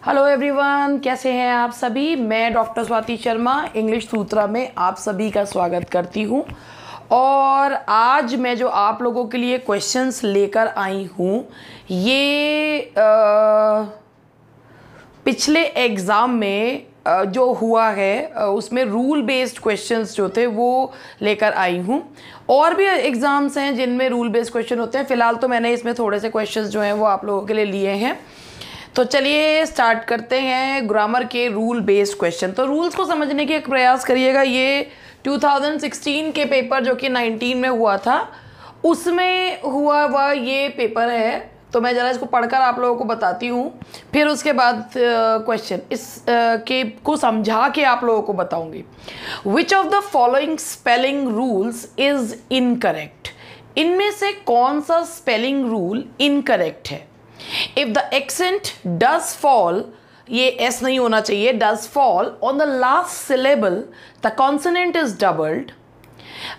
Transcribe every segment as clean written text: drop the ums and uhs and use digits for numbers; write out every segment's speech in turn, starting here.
Hello everyone, कैसे हैं आप सभी। मैं डॉक्टर स्वाति शर्मा इंग्लिश सूत्रा में आप सभी का स्वागत करती हूँ। और आज मैं जो आप लोगों के लिए क्वेश्चंस लेकर आई हूँ ये पिछले एग्ज़ाम में जो हुआ है उसमें रूल बेस्ड क्वेश्चंस जो थे वो लेकर आई हूँ। और भी एग्ज़ाम्स हैं जिनमें रूल बेस्ड क्वेश्चन होते हैं। फ़िलहाल तो मैंने इसमें थोड़े से क्वेश्चंस जो हैं वो आप लोगों के लिए लिए हैं। तो चलिए स्टार्ट करते हैं ग्रामर के रूल बेस्ड क्वेश्चन। तो रूल्स को समझने की एक प्रयास करिएगा। ये 2016 के पेपर जो कि 19 में हुआ था उसमें हुआ हुआ ये पेपर है। तो मैं ज़रा इसको पढ़कर आप लोगों को बताती हूँ, फिर उसके बाद क्वेश्चन इस के को समझा के आप लोगों को बताऊँगी। Which of the following spelling rules is incorrect. इनमें से कौन सा स्पेलिंग रूल इनकरेक्ट है। If the accent does fall, ये S नहीं होना चाहिए, does fall on the last syllable, the consonant is doubled।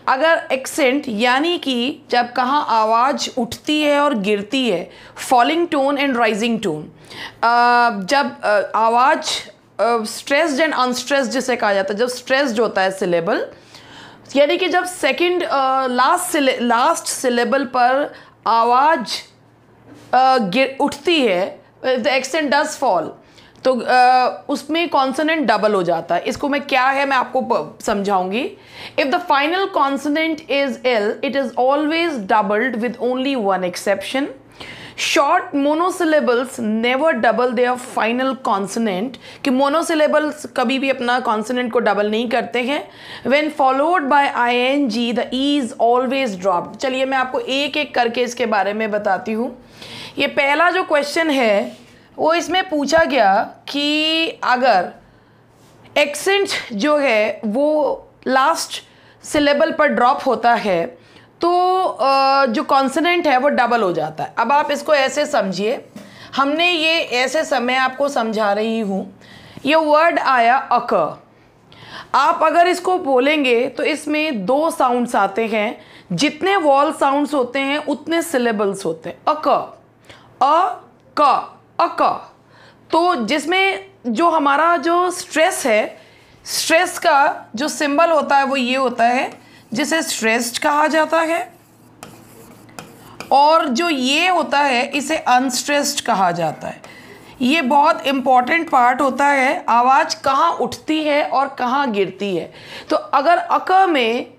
अगर accent यानी कि जब कहाँ आवाज़ उठती है और गिरती है, falling tone and rising tone, जब आवाज़ stressed and unstressed जिसे कहा जाता है, जब stressed होता है syllable, यानी कि जब सेकंड लास्ट सिलेबल पर आवाज़ उठती है, द एक्सेंट डज फॉल, तो उसमें कॉन्सोनेंट डबल हो जाता है। इसको मैं क्या है मैं आपको समझाऊंगी। If the final consonant is L, it is always doubled with only one exception. Short monosyllables never double their final consonant, कि मोनोसिलेबल्स कभी भी अपना कॉन्सोनेंट को डबल नहीं करते हैं। When followed by ING the E is always dropped. चलिए मैं आपको एक एक करके इसके बारे में बताती हूँ। ये पहला जो क्वेश्चन है वो इसमें पूछा गया कि अगर एक्सेंट जो है वो लास्ट सिलेबल पर ड्रॉप होता है तो जो कॉन्सोनेंट है वो डबल हो जाता है। अब आप इसको ऐसे समझिए, हमने ये ऐसे समय आपको समझा रही हूँ। ये वर्ड आया अकर। आप अगर इसको बोलेंगे तो इसमें दो साउंड्स आते हैं। जितने वॉल साउंड्स होते हैं उतने सिलेबल्स होते हैं। अकर, अ क, अक। तो जिसमें जो हमारा जो स्ट्रेस है, स्ट्रेस का जो सिंबल होता है वो ये होता है जिसे स्ट्रेस्ड कहा जाता है, और जो ये होता है इसे अनस्ट्रेस्ड कहा जाता है। ये बहुत इम्पॉर्टेंट पार्ट होता है, आवाज़ कहाँ उठती है और कहाँ गिरती है। तो अगर अक में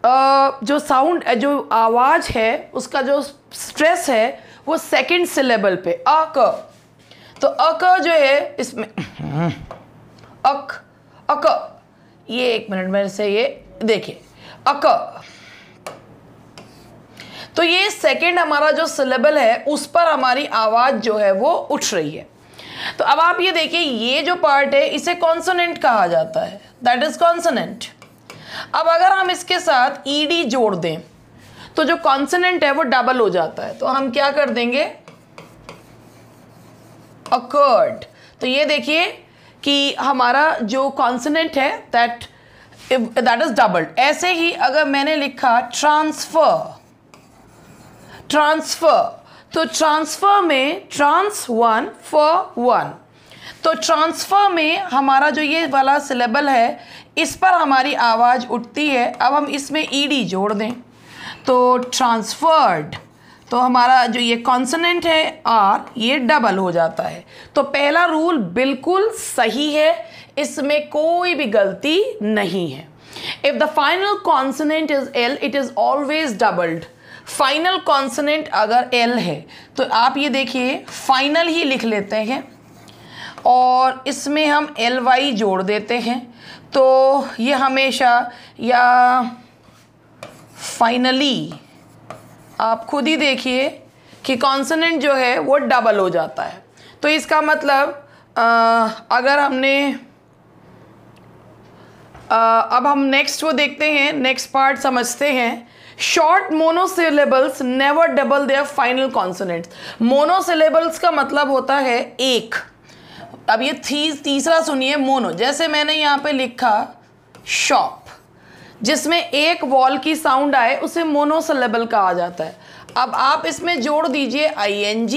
जो साउंड जो आवाज़ है उसका जो स्ट्रेस है वो सेकंड सिलेबल पे अक, तो अक जो है इसमें अक अक, ये एक मिनट मेरे से ये देखिए अक, तो ये सेकंड हमारा जो सिलेबल है उस पर हमारी आवाज़ जो है वो उठ रही है। तो अब आप ये देखिए, ये जो पार्ट है इसे कॉन्सोनेंट कहा जाता है, दैट इज कॉन्सोनेंट। अब अगर हम इसके साथ ईडी जोड़ दें तो जो कॉन्सोनेंट है वो डबल हो जाता है। तो हम क्या कर देंगे, अकर्ड। तो ये देखिए कि हमारा जो कॉन्सोनेंट है दैट इज डबल्ड। ऐसे ही अगर मैंने लिखा ट्रांसफर, ट्रांसफर, तो ट्रांसफर में ट्रांस वन फॉर वन, तो ट्रांसफर में हमारा जो ये वाला सिलेबल है इस पर हमारी आवाज़ उठती है। अब हम इसमें ईडी जोड़ दें तो ट्रांसफर्ड, तो हमारा जो ये कॉन्सोनेंट है आर ये डबल हो जाता है। तो पहला रूल बिल्कुल सही है, इसमें कोई भी गलती नहीं है। If the final consonant is L, it is always doubled. Final consonant अगर एल है तो आप ये देखिए फाइनल ही लिख लेते हैं और इसमें हम LY जोड़ देते हैं। तो ये हमेशा या फाइनली, आप खुद ही देखिए कि कॉन्सोनेंट जो है वो डबल हो जाता है। तो इसका मतलब अगर हमने अब हम नेक्स्ट वो देखते हैं, नेक्स्ट पार्ट समझते हैं। Short monosyllables never double their final consonants. Monosyllables का मतलब होता है एक। अब ये तीसरा सुनिए, मोनो, जैसे मैंने यहाँ पे लिखा शॉप, जिसमें एक वॉल की साउंड आए उसे मोनोसिलेबल कहा जाता है। अब आप इसमें जोड़ दीजिए ING,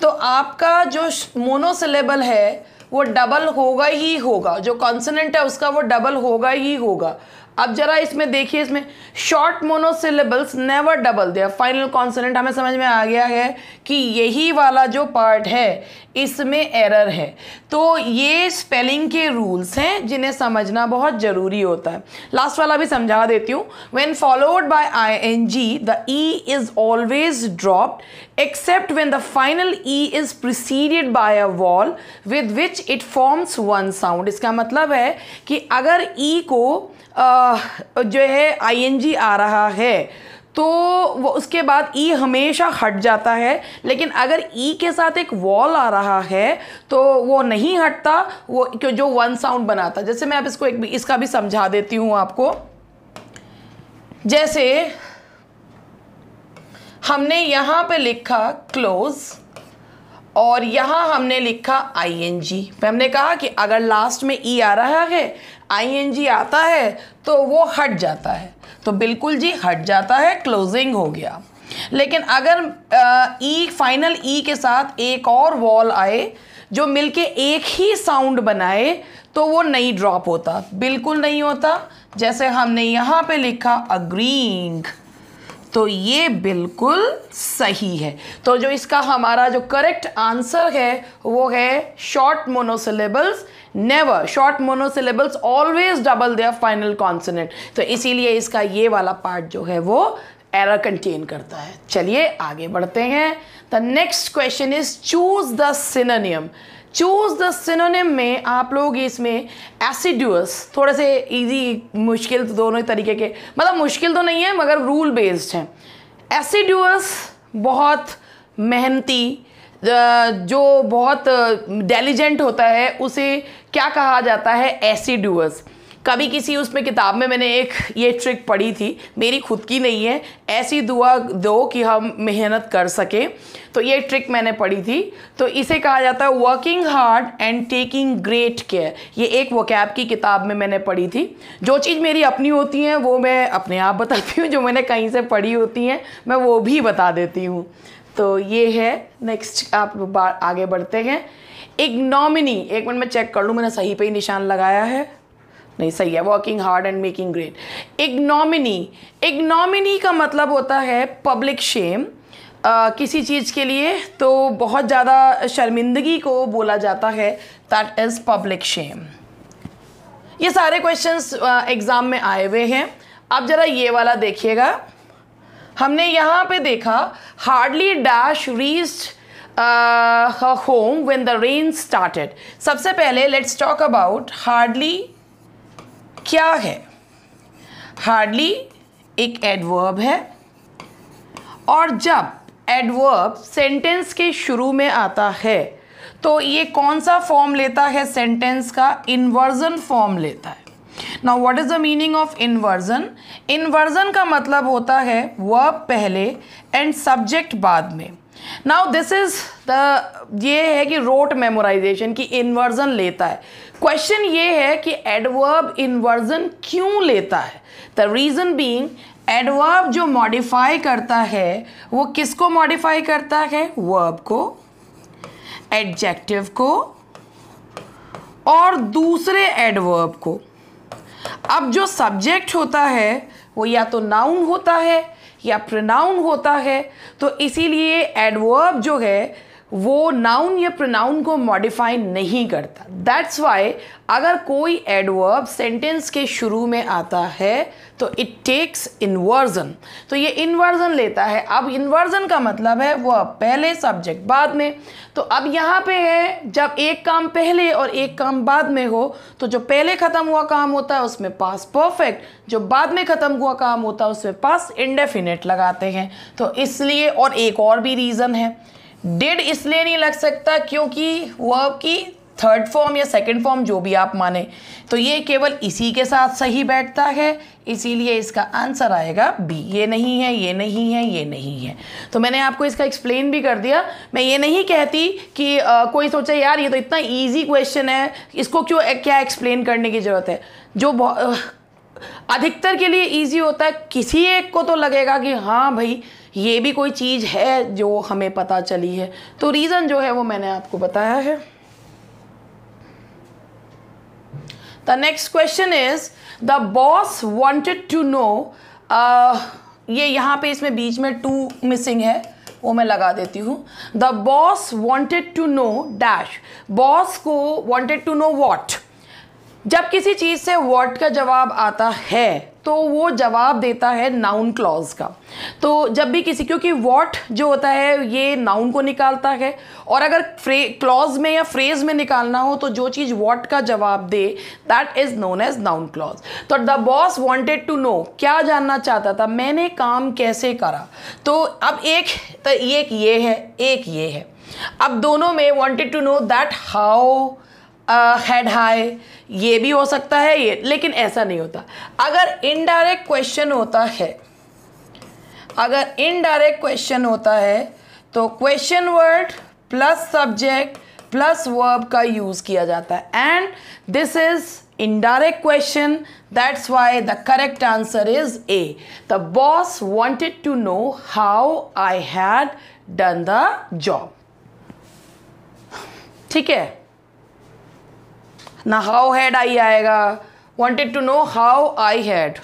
तो आपका जो मोनोसिलेबल है वो डबल होगा ही होगा, जो कॉन्सोनेंट है उसका वो डबल होगा ही होगा। अब जरा इसमें देखिए, इसमें short monosyllables never double their final consonant. हमें समझ में आ गया है कि यही वाला जो पार्ट है इसमें एरर है। तो ये स्पेलिंग के रूल्स हैं जिन्हें समझना बहुत ज़रूरी होता है। लास्ट वाला भी समझा देती हूँ। When followed by ing the E is always dropped except when the final E is preceded by a wall with which it forms one sound. इसका मतलब है कि अगर ई को जो है ing आ रहा है तो वो उसके बाद ई हमेशा हट जाता है, लेकिन अगर ई के साथ एक वॉल आ रहा है तो वो नहीं हटता, वो जो वन साउंड बनाता। जैसे मैं अब इसको इसका भी समझा देती हूँ आपको। जैसे हमने यहाँ पे लिखा क्लोज और यहाँ हमने लिखा ing। हमने कहा कि अगर लास्ट में ई आ रहा है, ing आता है तो वो हट जाता है, तो बिल्कुल जी हट जाता है, क्लोजिंग हो गया। लेकिन अगर ई फाइनल ई के साथ एक और वॉल आए जो मिलके एक ही साउंड बनाए तो वो नहीं ड्रॉप होता, बिल्कुल नहीं होता। जैसे हमने यहाँ पे लिखा अग्रीइंग, तो ये बिल्कुल सही है। तो जो इसका हमारा जो करेक्ट आंसर है वो है short monosyllables never, short monosyllables always double their final consonant. तो इसीलिए इसका ये वाला पार्ट जो है वो एरर कंटेन करता है। चलिए आगे बढ़ते हैं। The next question is choose the synonym. Choose the synonym में आप लोग इसमें एसिडुअस, थोड़े से इजी मुश्किल तो दोनों ही तरीके के, मतलब मुश्किल तो नहीं है मगर रूल बेस्ड हैं। एसिडुअस बहुत मेहनती, जो बहुत डेलिजेंट होता है उसे क्या कहा जाता है, एसिडुअस। कभी किसी उसमें किताब में मैंने एक ये ट्रिक पढ़ी थी, मेरी खुद की नहीं है, ऐसी दुआ दो कि हम मेहनत कर सकें, तो ये ट्रिक मैंने पढ़ी थी। तो इसे कहा जाता है working hard and taking great care. ये एक वोकैब की किताब में मैंने पढ़ी थी। जो चीज़ मेरी अपनी होती है वो मैं अपने आप बताती हूँ, जो मैंने कहीं से पढ़ी होती हैं मैं वो भी बता देती हूँ। तो ये है। नेक्स्ट आप आगे बढ़ते हैं। इग्नोमिनी, एक मिनट में चेक कर लूँ मैंने सही पे ही निशान लगाया है, नहीं सही है, working hard and making great. Ignominy, ignominy का मतलब होता है पब्लिक शेम। किसी चीज़ के लिए तो बहुत ज़्यादा शर्मिंदगी को बोला जाता है, दैट इज़ पब्लिक शेम। ये सारे क्वेश्चंस एग्ज़ाम में आए हुए हैं। अब ज़रा ये वाला देखिएगा। हमने यहाँ पे देखा hardly dash reached her home when the rain started। सबसे पहले लेट्स टॉक अबाउट हार्डली क्या है। हार्डली एक एडवर्ब है और जब एडवर्ब सेंटेंस के शुरू में आता है तो ये कौन सा फॉर्म लेता है, सेंटेंस का इन्वर्जन फॉर्म लेता है। Now what is the meaning of inversion? Inversion का मतलब होता है वर्ब पहले एंड सब्जेक्ट बाद में। नाउ दिस इज द, ये है कि रोट मेमोराइजेशन की इन्वर्जन लेता है। क्वेश्चन ये है कि एडवर्ब इन्वर्जन क्यों लेता है। द रीजन बीइंग एडवर्ब जो मॉडिफाई करता है वो किसको मॉडिफाई करता है, वर्ब को, एडजेक्टिव को और दूसरे एडवर्ब को। अब जो सब्जेक्ट होता है वो या तो नाउन होता है या प्रोनाउन होता है, तो इसीलिए एडवर्ब जो है वो नाउन या प्रोनाउन को मॉडिफाई नहीं करता। दैट्स वाई अगर कोई एडवर्ब सेंटेंस के शुरू में आता है तो इट टेक्स इन्वर्जन, तो ये इन्वर्जन लेता है। अब इन्वर्जन का मतलब है वो पहले सब्जेक्ट बाद में। तो अब यहाँ पे है जब एक काम पहले और एक काम बाद में हो तो जो पहले ख़त्म हुआ काम होता है उसमें पास्ट परफेक्ट, जो बाद में ख़त्म हुआ काम होता है उसमें पास्ट इंडेफिनिट लगाते हैं। तो इसलिए, और एक और भी रीज़न है, डिड इसलिए नहीं लग सकता क्योंकि वर्ब की थर्ड फॉर्म या सेकंड फॉर्म जो भी आप माने, तो ये केवल इसी के साथ सही बैठता है, इसीलिए इसका आंसर आएगा बी। ये नहीं है, ये नहीं है, ये नहीं है। तो मैंने आपको इसका एक्सप्लेन भी कर दिया। मैं ये नहीं कहती कि कोई सोचे यार ये तो इतना इजी क्वेश्चन है, इसको क्यों क्या एक्सप्लेन करने की ज़रूरत है। जो अधिकतर के लिए इजी होता है, किसी एक को तो लगेगा कि हाँ भाई ये भी कोई चीज़ है जो हमें पता चली है। तो रीज़न जो है वो मैंने आपको बताया है। The next question is the boss wanted to know, ये यहाँ पे इसमें बीच में टू मिसिंग है, वो मैं लगा देती हूँ। The boss wanted to know dash, boss को वांटेड टू नो व्हाट। जब किसी चीज़ से व्हाट का जवाब आता है तो वो जवाब देता है नाउन क्लॉज का। तो जब भी किसी, क्योंकि व्हाट जो होता है ये नाउन को निकालता है, और अगर क्लॉज में या फ्रेज में निकालना हो तो जो चीज़ व्हाट का जवाब दे that is known as noun clause. तो the boss wanted to know, क्या जानना चाहता था, मैंने काम कैसे करा। तो अब एक ये है, एक ये है। अब दोनों में wanted to know that how head high, ये भी हो सकता है ये, लेकिन ऐसा नहीं होता। अगर इनडायरेक्ट क्वेश्चन होता है, अगर इनडायरेक्ट क्वेश्चन होता है तो question word plus subject plus verb का यूज किया जाता है, and this is indirect question, that's why the correct answer is A. The boss wanted to know how I had done the job. ठीक है ना, how had I आएगा, wanted to know how I had.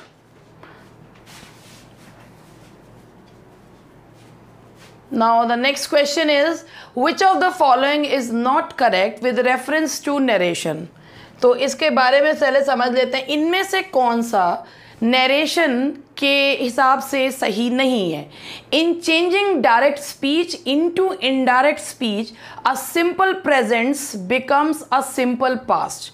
Now the next question is which of the following is not correct with reference to narration. तो इसके बारे में पहले समझ लेते हैं, इनमें से कौन सा नरेशन के हिसाब से सही नहीं है। इन changing direct speech into indirect speech a simple presence becomes a simple past.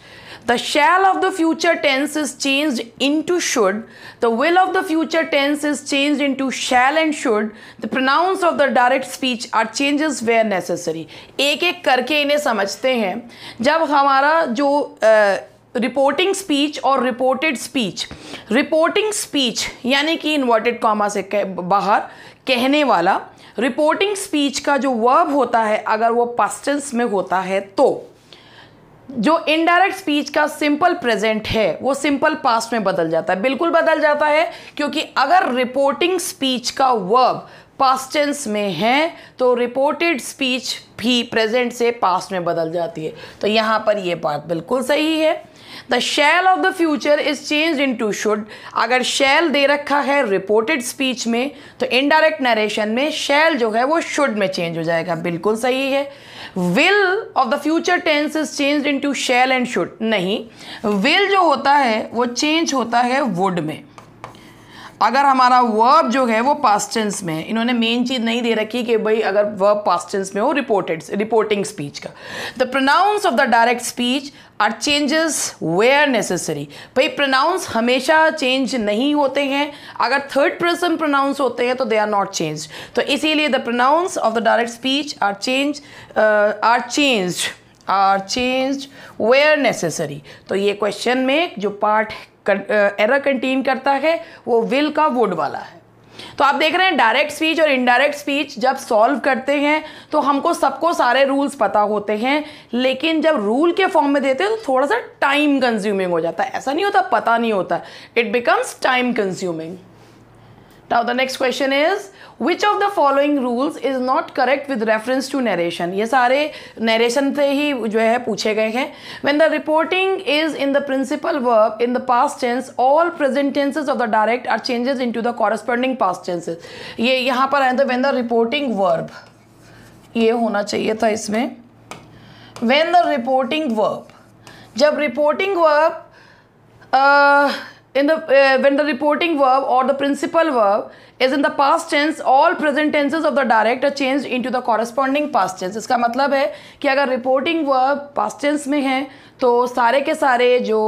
The shall of the future tense is changed into should. The will of the future tense is changed into shall and should. The pronouns of the direct speech are changes where necessary. एक एक करके इन्हें समझते हैं। जब हमारा जो reporting speech और रिपोर्टेड स्पीच, रिपोर्टिंग स्पीच यानी कि इन्वर्टेड कॉमा से बाहर कहने वाला, रिपोर्टिंग स्पीच का जो वर्ब होता है अगर वो पास्ट टेंस में होता है तो जो इनडायरेक्ट स्पीच का सिंपल प्रेजेंट है वो सिंपल पास्ट में बदल जाता है। बिल्कुल बदल जाता है, क्योंकि अगर रिपोर्टिंग स्पीच का वर्ब पास्ट टेंस में है तो रिपोर्टेड स्पीच भी प्रेजेंट से पास्ट में बदल जाती है। तो यहाँ पर ये बात बिल्कुल सही है। The shall of the future is change into should. अगर शैल दे रखा है रिपोर्टेड स्पीच में तो इनडायरेक्ट नरेशन में शैल जो है वो शुड में चेंज हो जाएगा, बिल्कुल सही है। Will of the future tense is change into shall and should, नहीं, विल जो होता है वो चेंज होता है वुड में। अगर हमारा वर्ब जो है वो पास्ट टेंस में है, इन्होंने मेन चीज़ नहीं दे रखी कि भाई अगर वर्ब पास्ट टेंस में हो रिपोर्टिंग स्पीच का। The pronouns of the direct speech are changes where necessary. भाई प्रोनाउंस हमेशा चेंज नहीं होते हैं, अगर थर्ड पर्सन प्रोनाउंस होते हैं तो दे आर नॉट चेंज। तो इसीलिए the pronouns of the direct speech are changed where necessary. तो ये क्वेश्चन में जो पार्ट एरर कंटेन करता है वो विल का वुड वाला है। तो आप देख रहे हैं डायरेक्ट स्पीच और इनडायरेक्ट स्पीच जब सॉल्व करते हैं तो हमको सबको सारे रूल्स पता होते हैं, लेकिन जब रूल के फॉर्म में देते हैं तो थोड़ा सा टाइम कंज्यूमिंग हो जाता है। ऐसा नहीं होता पता नहीं होता, it becomes time consuming. Now the next question is which of the following rules is not correct with reference to narration. ये सारे narration से ही जो है पूछे गए हैं। When the reporting is in the principal verb in the past tense, all present tenses of the direct are changes into the corresponding past tenses. ये यहाँ पर आया था when the reporting verb, ये होना चाहिए था इसमें when the reporting verb, जब reporting verb when the reporting verb or the principal verb is in the past tense, all present tenses of the direct are changed into the corresponding past tense. इसका मतलब है कि अगर reporting verb past tense में है तो सारे के सारे जो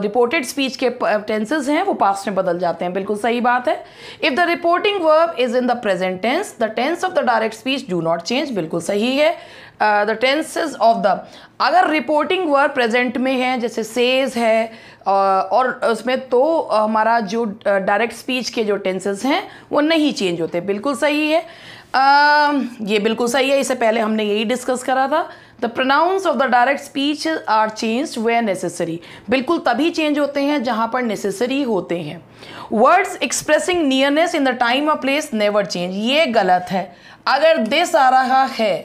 reported speech के tenses हैं वो past में बदल जाते हैं, बिल्कुल सही बात है। If the reporting verb is in the present tense, the tense of the direct speech do not change, बिल्कुल सही है। The tenses of the, अगर रिपोर्टिंग वर्ब प्रेजेंट में है जैसे सेज है और उसमें तो हमारा जो डायरेक्ट स्पीच के जो टेंसेस हैं वो नहीं चेंज होते, बिल्कुल सही है। ये बिल्कुल सही है, इससे पहले हमने यही डिस्कस करा था। The pronouns of the direct speech are changed where necessary, बिल्कुल तभी चेंज होते हैं जहाँ पर नेसेसरी होते हैं। Words expressing nearness in the time और प्लेस नेवर चेंज, ये गलत है। अगर दिस आ रहा है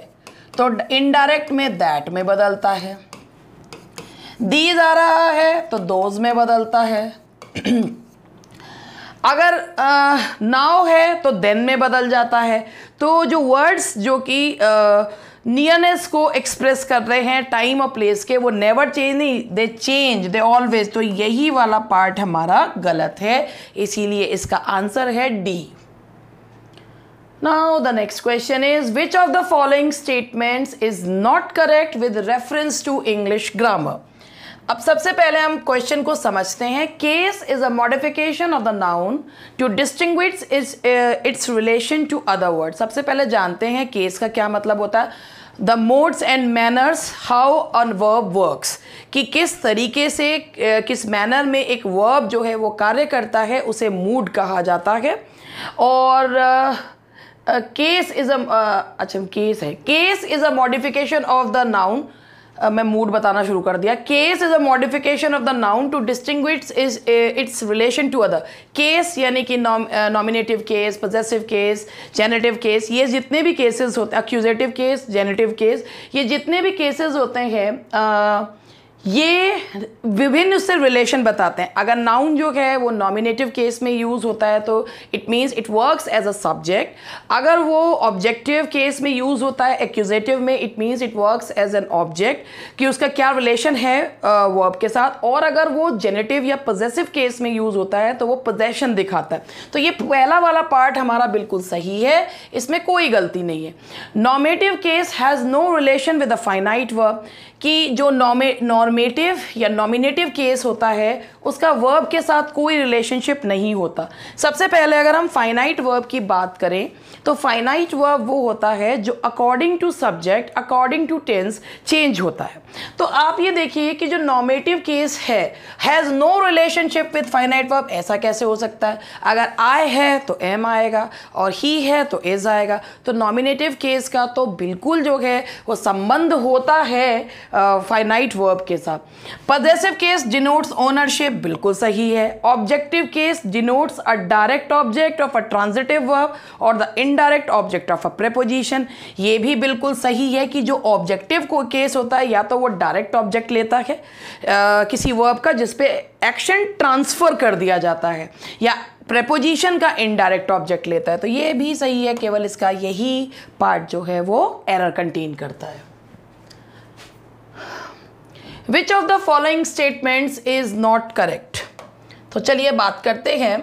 तो इनडायरेक्ट में दैट में बदलता है, दीज आ रहा है तो दोज में बदलता है, अगर नाउ है तो देन में बदल जाता है। तो जो वर्ड्स जो कि नियरनेस को एक्सप्रेस कर रहे हैं टाइम और प्लेस के, वो नेवर चेंज नहीं, दे चेंज, दे ऑलवेज। तो यही वाला पार्ट हमारा गलत है, इसीलिए इसका आंसर है D. Now the next question is, which of the following statements is not correct with reference to English grammar? अब सबसे पहले हम क्वेश्चन को समझते हैं। Case is a modification of the noun to distinguish its relation to other word. सबसे पहले जानते हैं केस का क्या मतलब होता है। The modes and manners how a verb works, कि किस तरीके से किस मैनर में एक वर्ब जो है वो कार्य करता है, उसे मूड कहा जाता है। और case is a modification of the noun, मैं मूड बताना शुरू कर दिया। Case is a modification of the noun to distinguish its relation to other. Case यानी कि nominative case, possessive case, genitive case, ये जितने भी केसेस होते हैं, एक्यूजेटिव केस, जेनेटिव केस, ये जितने भी केसेस होते हैं ये विभिन्न उससे रिलेशन बताते हैं। अगर नाउन जो है वो नॉमिनेटिव केस में यूज़ होता है तो it means it works as a subject. अगर वो ऑब्जेक्टिव केस में यूज़ होता है एक्यूजेटिव में, it means it works as an object, कि उसका क्या रिलेशन है वर्ब के साथ। और अगर वो जेनेटिव या पोजेसिव केस में यूज़ होता है तो वो पोजेशन दिखाता है। तो ये पहला वाला पार्ट हमारा बिल्कुल सही है, इसमें कोई गलती नहीं है। Nominative case has no relation with a finite verb, कि जो नॉर्मेटिव या नॉमिनेटिव केस होता है उसका वर्ब के साथ कोई रिलेशनशिप नहीं होता। सबसे पहले अगर हम फाइनाइट वर्ब की बात करें तो फाइनाइट वर्ब वो होता है जो according to subject, according to tense change होता है। तो आप ये देखिए कि जो नॉमिनेटिव केस है has no relationship with finite verb, ऐसा कैसे हो सकता है? अगर आई है तो एम आएगा और ही है तो इज आएगा। तो नॉमिनेटिव केस का तो बिल्कुल जो है वो संबंध होता है फाइनाइट वर्ब के साथ। पॉजेसिव केस डिनोट्स ओनरशिप, बिल्कुल सही है। Objective case denotes a direct object of a transitive verb और the indirect object of a preposition, ये भी बिल्कुल सही है कि जो ऑब्जेक्टिव को केस होता है या तो वो डायरेक्ट ऑब्जेक्ट लेता है किसी वर्ब का जिसपे एक्शन ट्रांसफर कर दिया जाता है, या प्रेपोजिशन का इनडायरेक्ट ऑब्जेक्ट लेता है। तो ये भी सही है, केवल इसका यही पार्ट जो है वो एरर कंटेन करता है। Which of the following statements is not correct? तो चलिए बात करते हैं।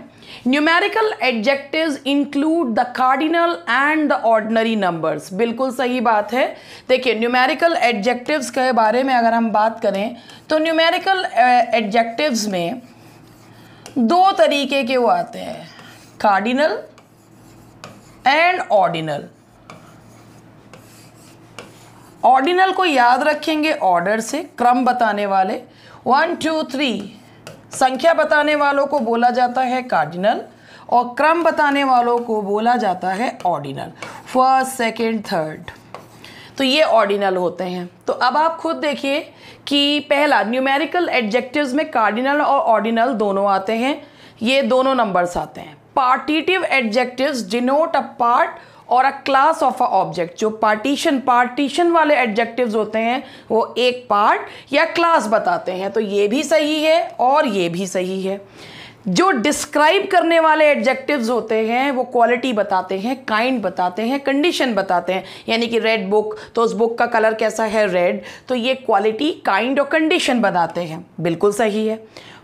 Numerical adjectives include the cardinal and the ordinary numbers, बिल्कुल सही बात है। देखिए न्यूमेरिकल एडजेक्टिव्स के बारे में अगर हम बात करें तो न्यूमेरिकल एडजेक्टिव्स में दो तरीके के वो आते हैं, कार्डिनल एंड ऑर्डिनल। ऑर्डिनल को याद रखेंगे ऑर्डर से, क्रम बताने वाले 1 2 3 संख्या बताने वालों को बोला जाता है कार्डिनल और क्रम बताने वालों को बोला जाता है ऑर्डिनल, फर्स्ट सेकंड थर्ड। तो ये ऑर्डिनल होते हैं। तो अब आप खुद देखिए कि पहला न्यूमेरिकल एडजेक्टिव्स में कार्डिनल और ऑर्डिनल दोनों आते हैं, ये दोनों नंबर्स आते हैं। पार्टिटिव एडजेक्टिव्स डिनोट अ पार्ट और अ क्लास ऑफ अ ऑब्जेक्ट। जो पार्टीशन वाले एडजेक्टिव्स होते हैं वो एक पार्ट या क्लास बताते हैं। तो ये भी सही है और ये भी सही है। जो डिस्क्राइब करने वाले एडजेक्टिव्स होते हैं वो क्वालिटी बताते हैं, काइंड बताते हैं, कंडीशन बताते हैं। यानी कि रेड बुक, तो उस बुक का कलर कैसा है, रेड, तो ये क्वालिटी, काइंड और कंडीशन बताते हैं, बिल्कुल सही है।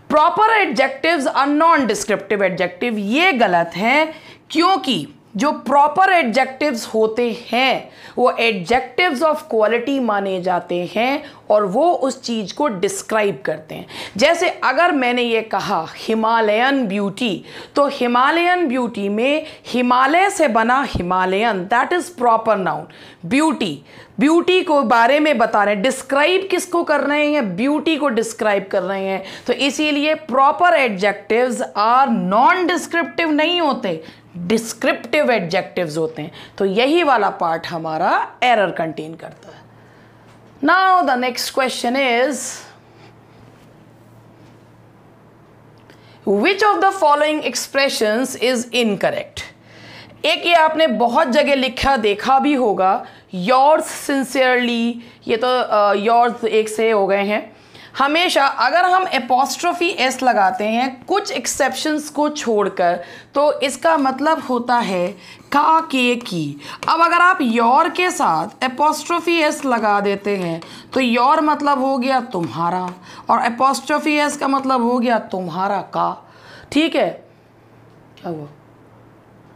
Proper adjectives are non descriptive adjective, ये गलत है, क्योंकि जो प्रॉपर एडजेक्टिव्स होते हैं वो एडजेक्टिव्स ऑफ क्वालिटी माने जाते हैं और वो उस चीज़ को डिस्क्राइब करते हैं। जैसे अगर मैंने ये कहा हिमालयन ब्यूटी, तो हिमालयन ब्यूटी में हिमालय से बना Himalayan, that is proper noun. Beauty को बारे में बता रहे हैं, डिस्क्राइब किसको कर रहे हैं, ब्यूटी को डिस्क्राइब कर रहे हैं। तो इसीलिए proper adjectives are non descriptive नहीं होते, डिस्क्रिप्टिव एडजेक्टिव्स होते हैं। तो यही वाला पार्ट हमारा एरर कंटेन करता है। Now the next question is which of the following expressions is incorrect. एक ये आपने बहुत जगह लिखा देखा भी होगा, योर्स सिंसियरली, ये तो योर्स एक से हो गए हैं। हमेशा अगर हम एपोस्ट्रोफी एस लगाते हैं कुछ एक्सेप्शंस को छोड़कर तो इसका मतलब होता है का के की। अब अगर आप योर के साथ एपोस्ट्रोफी एस लगा देते हैं तो योर मतलब हो गया तुम्हारा और एपोस्ट्रोफी एस का मतलब हो गया तुम्हारा का। ठीक है, क्या हुआ?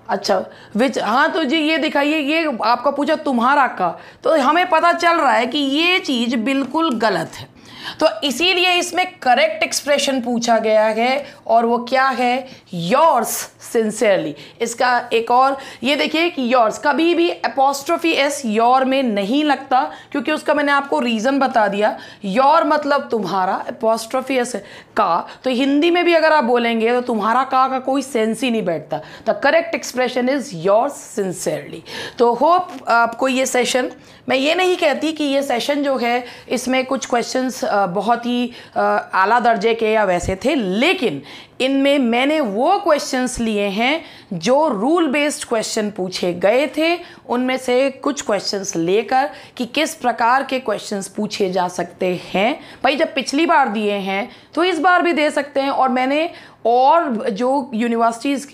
अच्छा विच, हाँ तो जी ये दिखाइए, ये आपका पूछा तुम्हारा का, तो हमें पता चल रहा है कि ये चीज़ बिल्कुल गलत है, तो इसीलिए इसमें करेक्ट एक्सप्रेशन पूछा गया है और वो क्या है, योर्स सिंसियरली। इसका एक और ये देखिए कि योर्स कभी भी एपोस्ट्रोफी एस योर में नहीं लगता क्योंकि उसका मैंने आपको रीज़न बता दिया। योर मतलब तुम्हारा, एपोस्ट्रोफी एस का, तो हिंदी में भी अगर आप बोलेंगे तो तुम्हारा का कोई सेंस ही नहीं बैठता। The correct expression is yours sincerely. तो होप आपको ये सेशन, मैं ये नहीं कहती कि ये सेशन जो है इसमें कुछ क्वेश्चंस बहुत ही आला दर्जे के या वैसे थे, लेकिन इनमें मैंने वो क्वेश्चंस लिए हैं जो रूल बेस्ड क्वेश्चन पूछे गए थे, उनमें से कुछ क्वेश्चंस लेकर कि किस प्रकार के क्वेश्चंस पूछे जा सकते हैं। भाई जब पिछली बार दिए हैं तो इस बार भी दे सकते हैं, और मैंने और जो यूनिवर्सिटीज़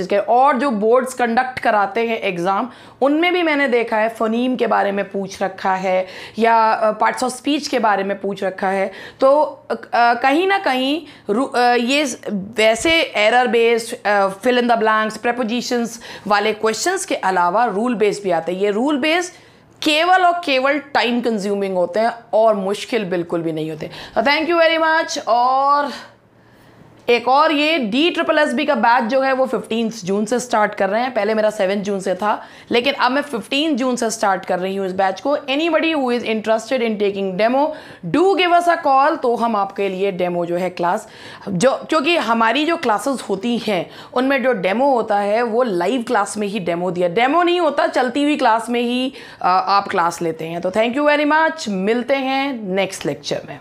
के और जो बोर्ड्स कंडक्ट कराते हैं एग्ज़ाम, उनमें भी मैंने देखा है फ़ोनीम के बारे में पूछ रखा है या पार्ट्स ऑफ स्पीच के बारे में पूछ रखा है। तो कहीं ना कहीं ये वैसे error based, fill in the blanks, prepositions वाले क्वेश्चंस के अलावा रूल बेस्ड भी आते हैं। ये रूल बेस्ड केवल और केवल टाइम कंज्यूमिंग होते हैं और मुश्किल बिल्कुल भी नहीं होते। तो थैंक यू वेरी मच। और एक और ये DSSB का बैच जो है वो 15 जून से स्टार्ट कर रहे हैं। पहले मेरा 7 जून से था, लेकिन अब मैं 15 जून से स्टार्ट कर रही हूँ इस बैच को। Anybody who is interested in taking demo, do give us a call, तो हम आपके लिए डेमो जो है क्लास, जो क्योंकि हमारी जो क्लासेस होती हैं उनमें जो डेमो होता है वो लाइव क्लास में ही डेमो नहीं होता, चलती हुई क्लास में ही आप क्लास लेते हैं। तो थैंक यू वेरी मच, मिलते हैं नेक्स्ट लेक्चर में।